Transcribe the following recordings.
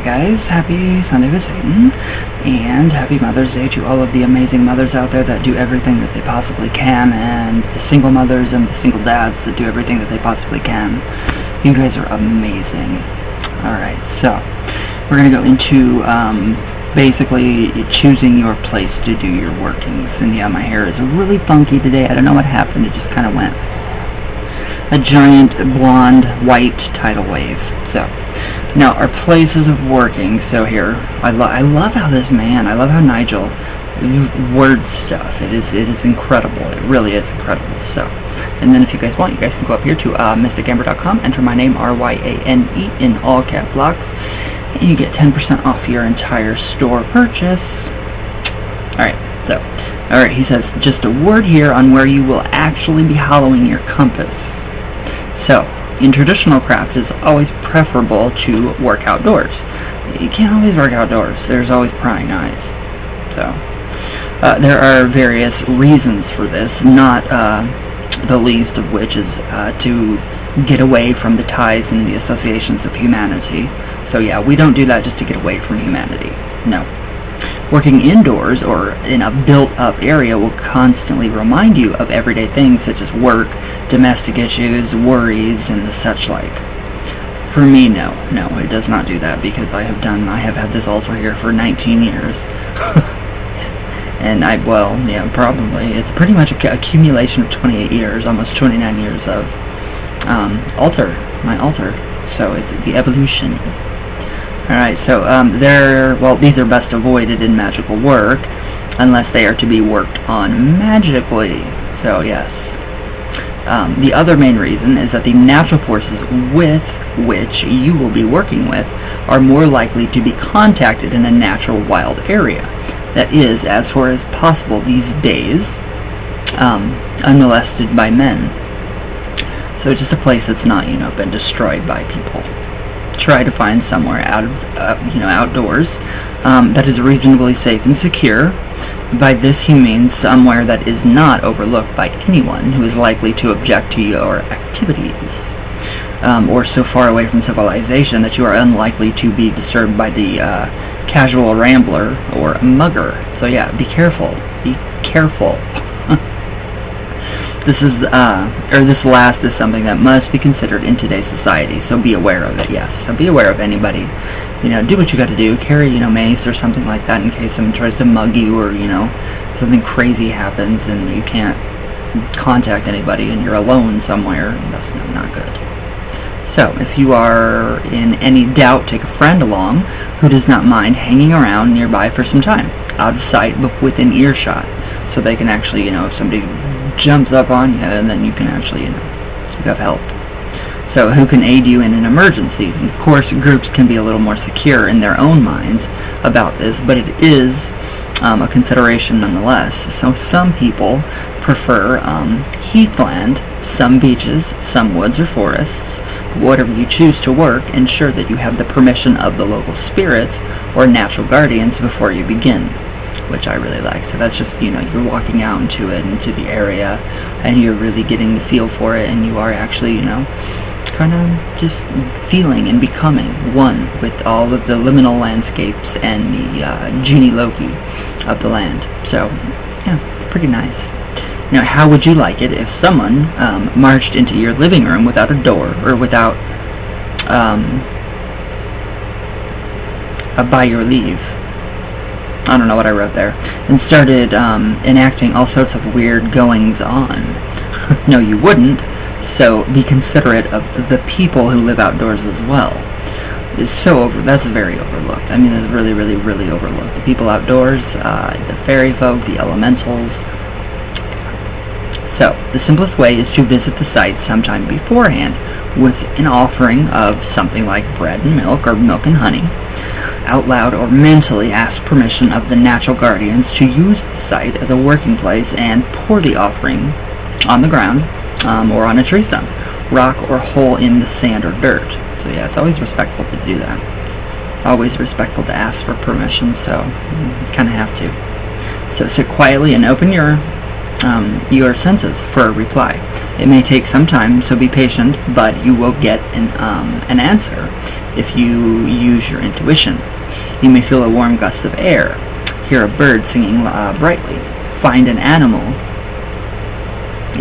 guys, happy Sunday with Satan, and happy Mother's Day to all of the amazing mothers out there that do everything that they possibly can, and the single mothers and the single dads that do everything that they possibly can. You guys are amazing. Alright, so we're going to go into basically choosing your place to do your workings. And yeah, my hair is really funky today. I don't know what happened. It just kind of went a giant blonde white tidal wave. So now our places of working. So here, I love how this man, I love how Nigel words stuff. It is incredible. It really is incredible. So, and then if you guys want, you guys can go up here to mysticamber.com, enter my name RYANE in all cap locks, and you get 10% off your entire store purchase. Alright, so alright, he says, just a word here on where you will actually be hollowing your compass. So, in traditional craft, it's always preferable to work outdoors. You can't always work outdoors. There's always prying eyes. So, there are various reasons for this, not the least of which is to get away from the ties and the associations of humanity. So yeah, we don't do that just to get away from humanity. No. Working indoors or in a built-up area will constantly remind you of everyday things such as work, domestic issues, worries, and the such like. For me, no, it does not do that, because I have had this altar here for 19 years. And probably, it's pretty much an accumulation of 28 years, almost 29 years of my altar. So it's the evolution. Alright, so these are best avoided in magical work, unless they are to be worked on magically. So yes. The other main reason is that the natural forces with which you will be working with are more likely to be contacted in a natural wild area. That is, as far as possible these days, unmolested by men. So just a place that's not, been destroyed by people. Try to find somewhere outdoors that is reasonably safe and secure. By this he means somewhere that is not overlooked by anyone who is likely to object to your activities, or so far away from civilization that you are unlikely to be disturbed by the casual rambler or mugger. So yeah, be careful. Be careful. This last is something that must be considered in today's society, so be aware of it, yes. So be aware of anybody. Do what you gotta do. Carry, mace or something like that in case someone tries to mug you, or, something crazy happens and you can't contact anybody and you're alone somewhere. That's not good. So, if you are in any doubt, take a friend along who does not mind hanging around nearby for some time, out of sight but within earshot, so they can actually, if somebody jumps up on you, and then you can actually, so you have help. So who can aid you in an emergency? Of course, groups can be a little more secure in their own minds about this, but it is a consideration nonetheless. So some people prefer heathland, some beaches, some woods or forests. Whatever you choose to work, ensure that you have the permission of the local spirits or natural guardians before you begin, which I really like. So that's just, you're walking out into the area, and you're really getting the feel for it, and you are actually, kind of just feeling and becoming one with all of the liminal landscapes and the genie Loki of the land. So, yeah, it's pretty nice. Now, how would you like it if someone marched into your living room without a door, or without a by your leave? I don't know what I wrote there. And started enacting all sorts of weird goings-on. No, you wouldn't. So be considerate of the people who live outdoors as well. That's very overlooked. I mean, that's really, really, really overlooked. The people outdoors, the fairy folk, the elementals. So the simplest way is to visit the site sometime beforehand with an offering of something like bread and milk, or milk and honey. Out loud or mentally ask permission of the natural guardians to use the site as a working place, and pour the offering on the ground, or on a tree stump, rock, or hole in the sand or dirt. So yeah, it's always respectful to do that. Always respectful to ask for permission, so you kind of have to. So sit quietly and open your senses for a reply. It may take some time, so be patient, but you will get an answer if you use your intuition. You may feel a warm gust of air, hear a bird singing brightly, find an animal,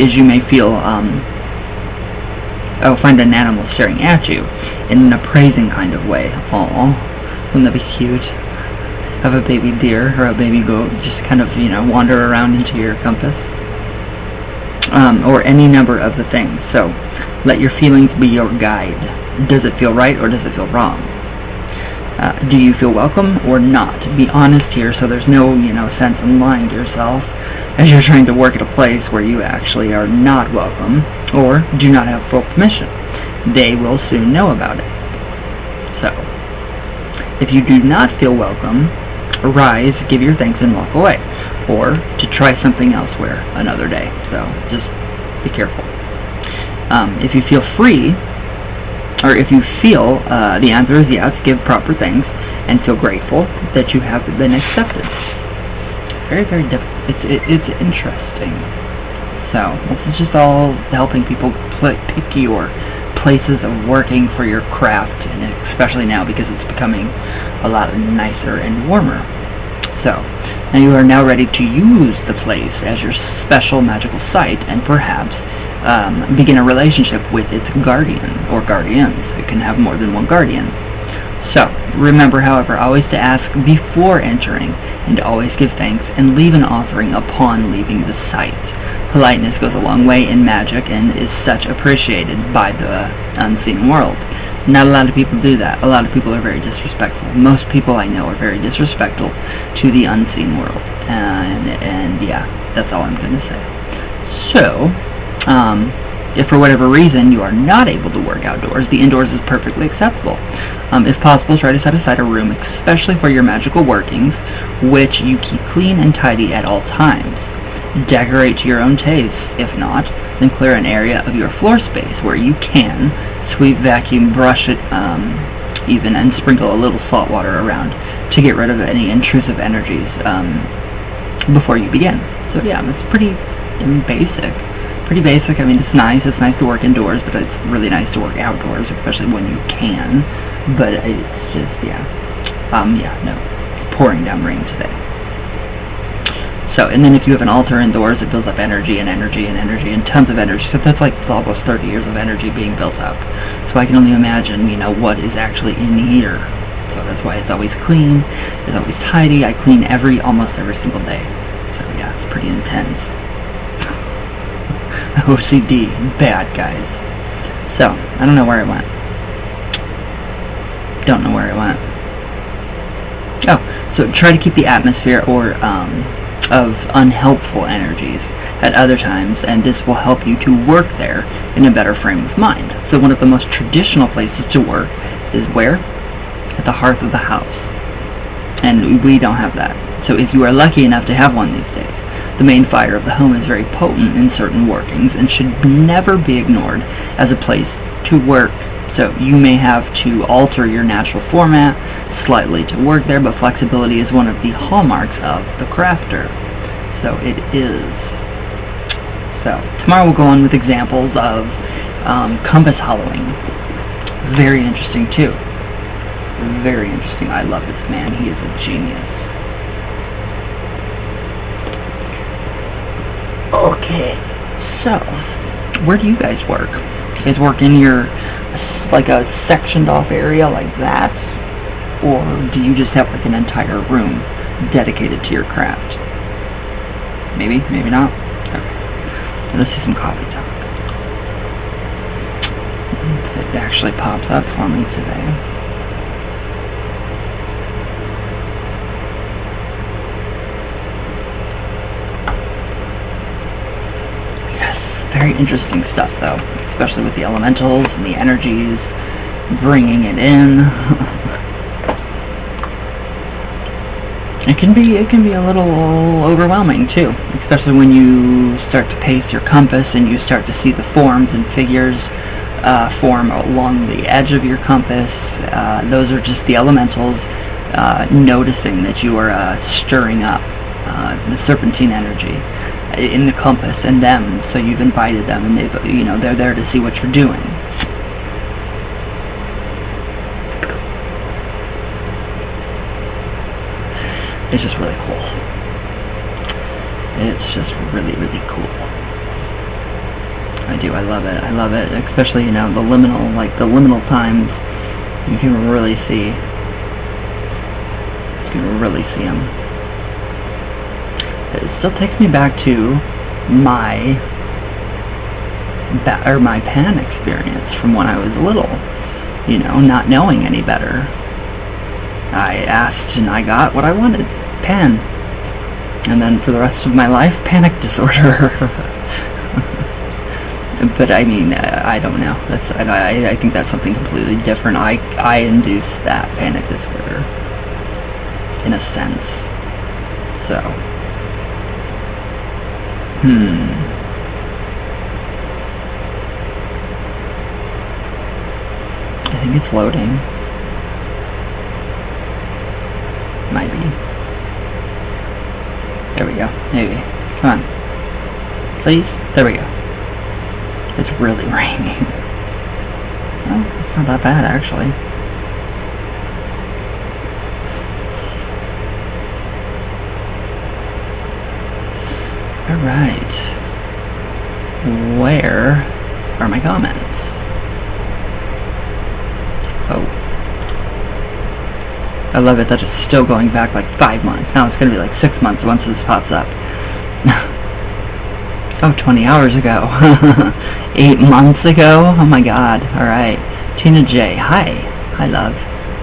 as you may feel, find an animal staring at you in an appraising kind of way. Aww, wouldn't that be cute? Have a baby deer or a baby goat just kind of, wander around into your compass. Or any number of the things. So let your feelings be your guide. Does it feel right or does it feel wrong? Do you feel welcome or not? Be honest here, so there's no, sense in lying to yourself as you're trying to work at a place where you actually are not welcome or do not have full permission. They will soon know about it. So, if you do not feel welcome, rise, give your thanks, and walk away, or to try something elsewhere another day. So just be careful. If you feel free, or if you feel the answer is yes, give proper thanks and feel grateful that you have been accepted. It's very, very difficult. It's interesting. So this is just all helping people pick your places of working for your craft, and especially now because it's becoming a lot nicer and warmer. So now you are now ready to use the place as your special magical site and perhaps begin a relationship with its guardian or guardians. It can have more than one guardian. So remember, however, always to ask before entering and always give thanks and leave an offering upon leaving the site. Politeness goes a long way in magic and is such appreciated by the unseen world. Not a lot of people do that. A lot of people are very disrespectful. Most people I know are very disrespectful to the unseen world. And yeah, that's all I'm going to say. So, if for whatever reason you are not able to work outdoors, the indoors is perfectly acceptable. If possible, try to set aside a room especially for your magical workings, which you keep clean and tidy at all times. Decorate to your own taste. If not, then clear an area of your floor space where you can sweep, vacuum, brush it, even, and sprinkle a little salt water around to get rid of any intrusive energies before you begin. So yeah, that's pretty basic. Pretty basic. I mean, it's nice. It's nice to work indoors, but it's really nice to work outdoors, especially when you can. But it's just, it's pouring down rain today. So, and then if you have an altar indoors, it builds up energy and energy and energy and tons of energy. So that's like almost 30 years of energy being built up. So I can only imagine, what is actually in here. So that's why it's always clean. It's always tidy. I clean almost every single day. So yeah, it's pretty intense. OCD, bad, guys. So, I don't know where I went. Don't know where I went. Oh, so try to keep the atmosphere of unhelpful energies at other times, and this will help you to work there in a better frame of mind. So one of the most traditional places to work is where? At the hearth of the house. And we don't have that. So if you are lucky enough to have one these days, the main fire of the home is very potent in certain workings and should never be ignored as a place to work. So you may have to alter your natural format slightly to work there, but flexibility is one of the hallmarks of the crafter. So it is. So tomorrow we'll go on with examples of compass hollowing. Very interesting too. Very interesting. I love this man. He is a genius. Okay, so where do you guys work? You guys work in your, like a sectioned off area like that? Or do you just have like an entire room dedicated to your craft? Maybe, maybe not. Okay, let's do some coffee talk. If it actually pops up for me today. Very interesting stuff, though, especially with the elementals and the energies, bringing it in. It can be a little overwhelming too, especially when you start to pace your compass and you start to see the forms and figures form along the edge of your compass. Those are just the elementals noticing that you are stirring up the serpentine energy. in the compass and them. So you've invited them, and they've, you know, they're there to see what you're doing. It's just really cool. It's just really, really cool. I love it. I love it. Especially, you know, the liminal times. You can really see. You can really see them. It still takes me back to my pan experience from when I was little. You know, not knowing any better. I asked and I got what I wanted. Pan. And then for the rest of my life, panic disorder. But I mean, I don't know. I think that's something completely different. I induced that panic disorder, in a sense. So, I think it's loading. Might be. There we go. Maybe. Come on. Please? There we go. It's really raining. Well, it's not that bad, actually. Alright. Where are my comments? Oh. I love it that it's still going back like 5 months. Now it's going to be like 6 months once this pops up. Oh, 20 hours ago. 8 months ago? Oh my god. Alright. Tina J. Hi. Hi, love.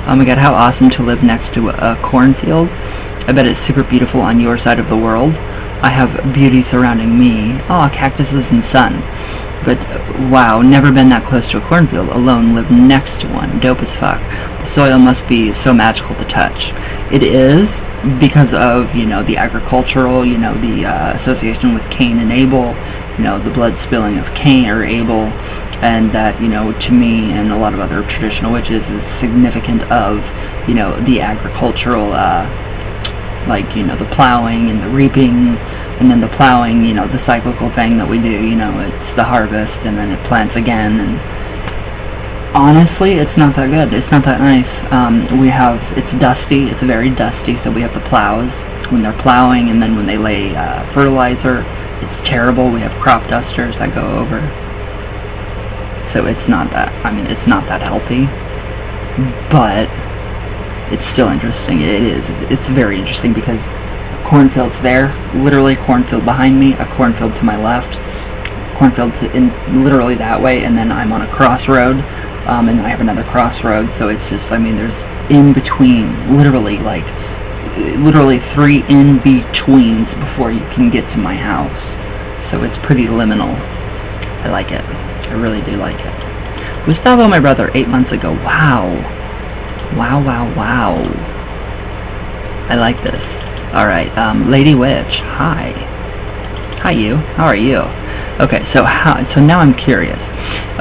Oh my god, how awesome to live next to a cornfield. I bet it's super beautiful on your side of the world. I have beauty surrounding me. Oh, cactuses and sun. But, wow, never been that close to a cornfield. Alone, live next to one. Dope as fuck. The soil must be so magical to touch. It is, because of, you know, the agricultural, you know, the association with Cain and Abel, you know, the blood spilling of Cain or Abel, and that, you know, to me and a lot of other traditional witches is significant of, you know, the agricultural, like, you know, the plowing and the reaping, and then the plowing, you know, the cyclical thing that we do, you know, it's the harvest, and then it plants again, and honestly, it's not that good, it's not that nice. It's dusty, it's very dusty, so we have the plows when they're plowing, and then when they lay fertilizer, it's terrible. We have crop dusters that go over, so it's not that, I mean, it's not that healthy, but it's still interesting. It is, it's very interesting, because cornfield's there, literally cornfield behind me, a cornfield to my left, cornfield literally that way, and then I'm on a crossroad, and then I have another crossroad, so it's just, I mean, there's in between, literally 3 in-betweens before you can get to my house, so it's pretty liminal. I like it. I really do like it. Gustavo, my brother, 8 months ago. Wow. Wow, wow, wow. I like this. Alright, Lady Witch, hi. Hi, you. How are you? Okay, so now I'm curious.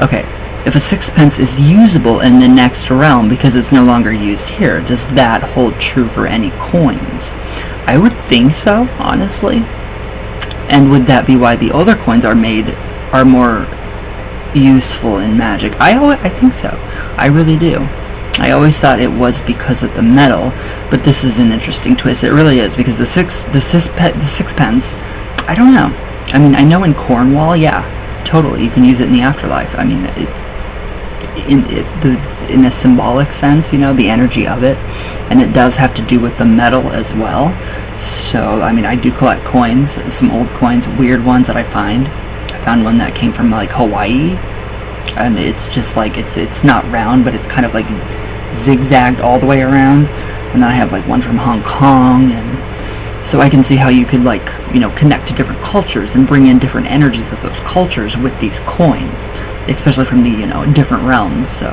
Okay, if a sixpence is usable in the next realm because it's no longer used here, does that hold true for any coins? I would think so, honestly. And would that be why the older coins are more useful in magic? I think so. I really do. I always thought it was because of the metal, but this is an interesting twist. It really is, because the sixpence, I don't know. I mean, I know in Cornwall, yeah, totally, you can use it in the afterlife. I mean, in a symbolic sense, you know, the energy of it, and it does have to do with the metal as well. So, I mean, I do collect coins, some old coins, weird ones that I find. I found one that came from, like, Hawaii, and it's just like, it's not round, but it's kind of like zigzagged all the way around. And then I have like one from Hong Kong, and so I can see how you could, like, you know, connect to different cultures and bring in different energies of those cultures with these coins, especially from the, you know, different realms. So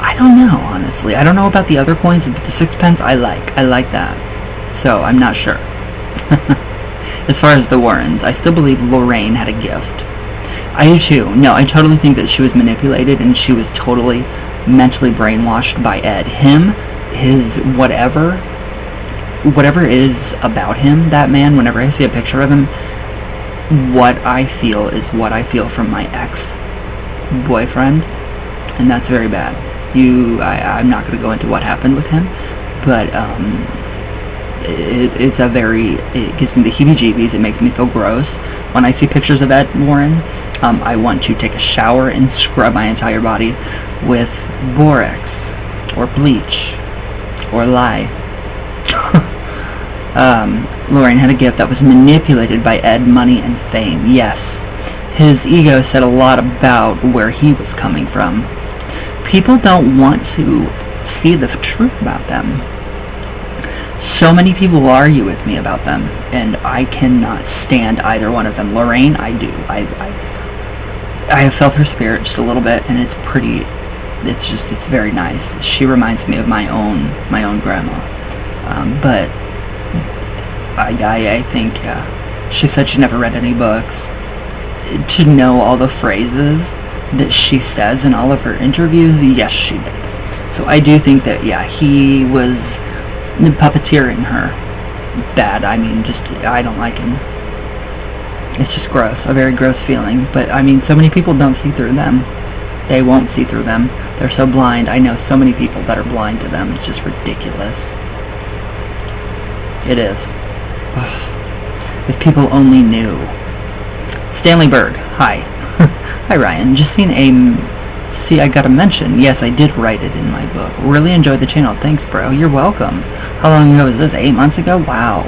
I don't know, honestly. I don't know about the other coins, but the sixpence I like that. So I'm not sure. As far as the Warrens, I still believe Laureen had a gift. I do too. No, I totally think that she was manipulated, and she was totally mentally brainwashed by Ed. Him, his whatever it is about him, that man, whenever I see a picture of him, what I feel is what I feel from my ex-boyfriend, and that's very bad. I'm not going to go into what happened with him, but it gives me the heebie-jeebies. It makes me feel gross. When I see pictures of Ed Warren, I want to take a shower and scrub my entire body with borax, or bleach, or lye. Laureen had a gift that was manipulated by Ed, money, and fame. Yes, his ego said a lot about where he was coming from. People don't want to see the truth about them. So many people will argue with me about them, and I cannot stand either one of them. Laureen, I do. I have felt her spirit just a little bit, and it's pretty. It's very nice. She reminds me of my own grandma. But I think she said she never read any books. To know all the phrases that she says in all of her interviews, yes, she did. So I do think that, yeah, he was puppeteering her. Bad. I mean, I don't like him. It's just gross. A very gross feeling. But, I mean, so many people don't see through them. They won't see through them. They're so blind. I know so many people that are blind to them. It's just ridiculous. It is. Ugh. If people only knew. Stanley Berg. Hi. Hi, Ryan. Just See, I got a mention. Yes, I did write it in my book. Really enjoyed the channel. Thanks, bro. You're welcome. How long ago was this? 8 months ago? Wow.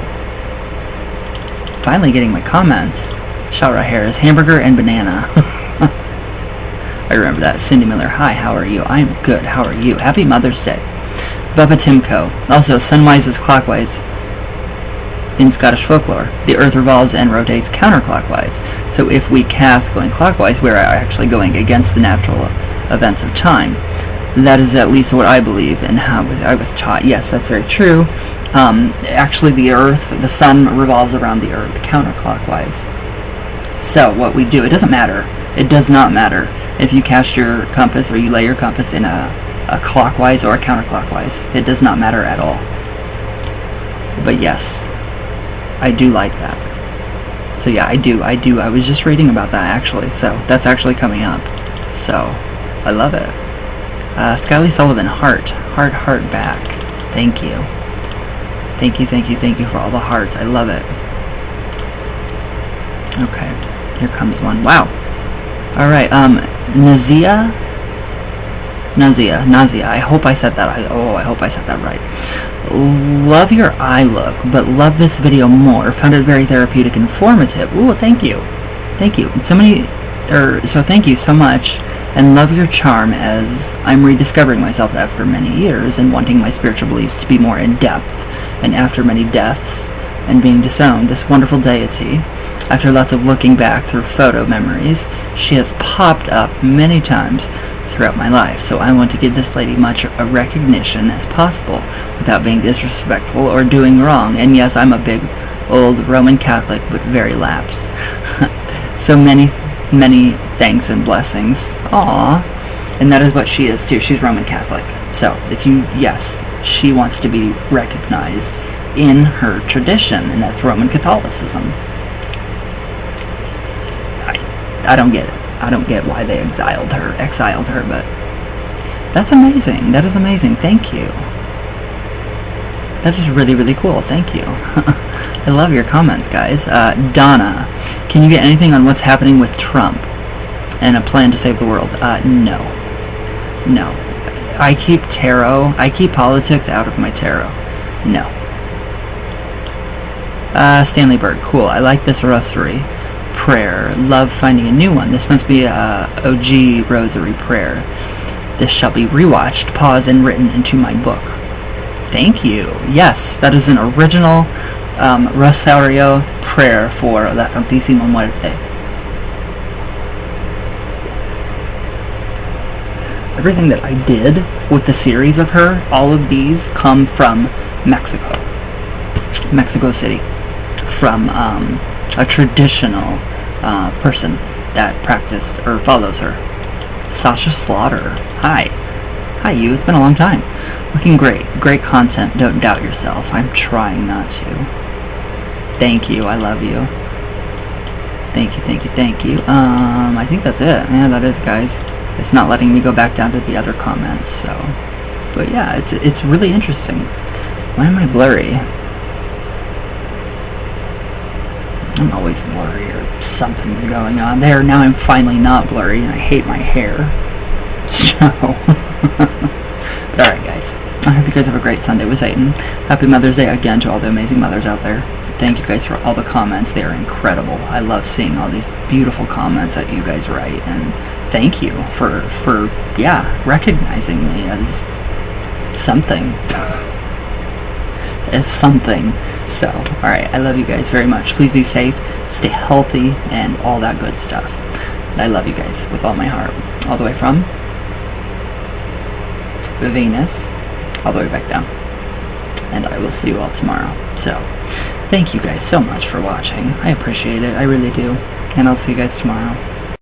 Finally getting my comments. Shout right here is hamburger and banana. I remember that. Cindy Miller. Hi, how are you? I'm good. How are you? Happy Mother's Day. Bubba Timko. Also, sunwise is clockwise. In Scottish folklore, the earth revolves and rotates counterclockwise. So if we cast going clockwise, we're actually going against the natural events of time. That is at least what I believe and how I was taught. Yes, that's very true. Actually, the sun revolves around the earth counterclockwise. So what we do, it doesn't matter. It does not matter if you cast your compass or you lay your compass in a clockwise or a counterclockwise. It does not matter at all. But yes, I do like that. So yeah, I do. I was just reading about that actually. So that's actually coming up. So I love it. Skyly Sullivan, heart back. Thank you for all the hearts. I love it. Okay, here comes one. Wow. All right. Nazia. I hope I said that. I hope I said that right. Love your eye look, but love this video more. Found it very therapeutic and informative. Ooh, thank you. Thank you. So thank you so much, and love your charm as I'm rediscovering myself after many years and wanting my spiritual beliefs to be more in depth. And after many deaths and being disowned, this wonderful deity, after lots of looking back through photo memories, she has popped up many times throughout my life, so I want to give this lady much recognition as possible without being disrespectful or doing wrong. And yes, I'm a big old Roman Catholic, but very lapsed. So many thanks and blessings. Aww. And that is what she is too. She's Roman Catholic. So yes, she wants to be recognized in her tradition, and that's Roman Catholicism. I don't get it. I don't get why they exiled her, but that's amazing. That is amazing. Thank you. That is really, really cool. Thank you. I love your comments, guys. Donna, can you get anything on what's happening with Trump and a plan to save the world? No. I keep politics out of my tarot. No. Stanley Berg, cool. I like this rosary prayer. Love finding a new one. This must be a OG rosary prayer. This shall be rewatched, paused, and written into my book. Thank you. Yes, that is an original rosario prayer for La Santísima Muerte. Everything that I did with the series of her, all of these come from Mexico City, from a traditional person that practiced or follows her. Sasha Slaughter. Hi you. It's been a long time. Looking great content. Don't doubt yourself. I'm trying not to. Thank you. I love you. Thank you, thank you, thank you. I think that's it. Yeah, that is, guys. It's not letting me go back down to the other comments, so. But yeah, it's really interesting. Why am I blurry? I'm always blurry or something's going on there. Now I'm finally not blurry and I hate my hair. So, but alright guys, I hope you guys have a great Sunday with Satan. Happy Mother's Day again to all the amazing mothers out there. Thank you guys for all the comments. They are incredible. I love seeing all these beautiful comments that you guys write, and thank you for recognizing me as something. As something. So, alright, I love you guys very much. Please be safe, stay healthy, and all that good stuff. And I love you guys with all my heart. All the way from Venus, all the way back down. And I will see you all tomorrow. So, thank you guys so much for watching. I appreciate it. I really do. And I'll see you guys tomorrow.